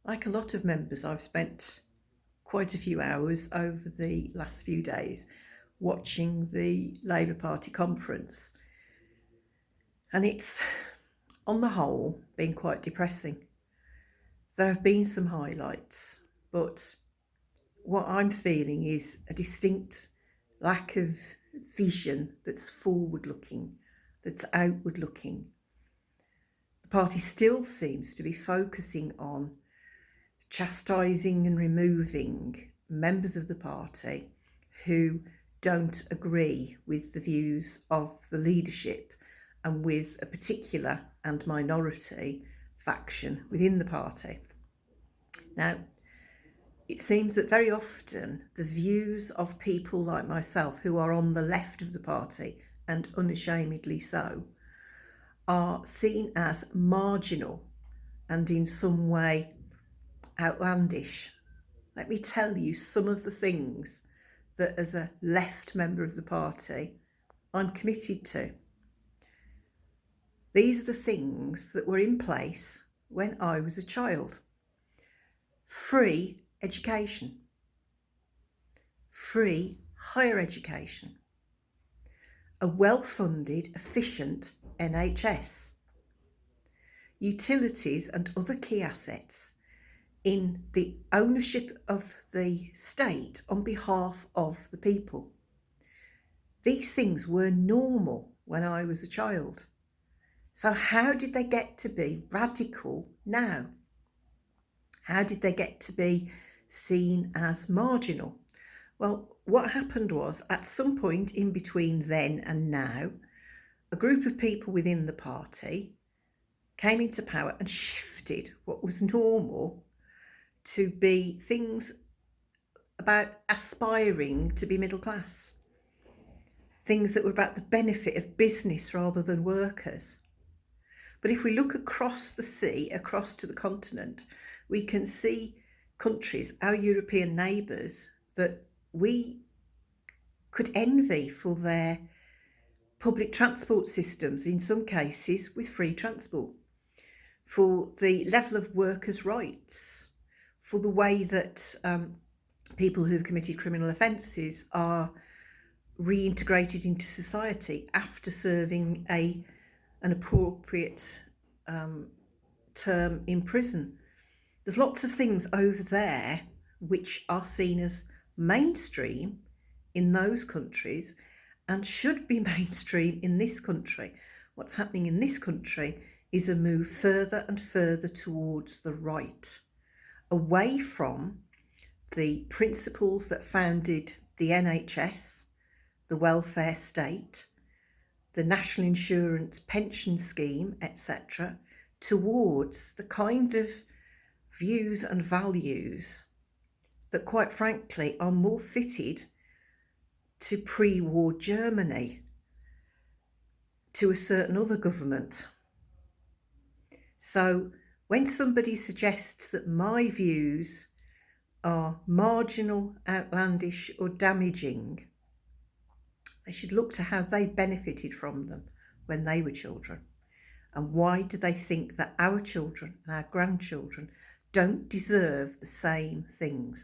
Like a lot of members, I've spent quite a few hours over the last few days watching the Labour Party conference, and it's, on the whole, been quite depressing. There have been some highlights, but what I'm feeling is a distinct lack of vision that's forward looking, that's outward looking. The party still seems to be focusing on chastising and removing members of the party who don't agree with the views of the leadership and with a particular and minority faction within the party. Now, it seems that very often the views of people like myself who are on the left of the party, and unashamedly so, are seen as marginal and in some way outlandish. Let me tell you some of the things that, as a left member of the party, I'm committed to. These are the things that were in place when I was a child. Free education, free higher education, a well-funded, efficient NHS, utilities and other key assets in the ownership of the state on behalf of the people. These things were normal when I was a child. So how did they get to be radical now? How did they get to be seen as marginal? Well, what happened was, at some point in between then and now, a group of people within the party came into power and shifted what was normal to be things about aspiring to be middle class, things that were about the benefit of business rather than workers. But if we look across the sea, across to the continent, we can see countries, our European neighbours, that we could envy for their public transport systems, in some cases with free transport, for the level of workers' rights, for the way that people who have committed criminal offences are reintegrated into society after serving an appropriate term in prison. There's lots of things over there which are seen as mainstream in those countries and should be mainstream in this country. What's happening in this country is a move further and further towards the right, away from the principles that founded the NHS, the welfare state, the national insurance pension scheme, etc., towards the kind of views and values that, quite frankly, are more fitted to pre-war Germany, to a certain other government. So when somebody suggests that my views are marginal, outlandish or damaging, they should look to how they benefited from them when they were children. And why do they think that our children and our grandchildren don't deserve the same things?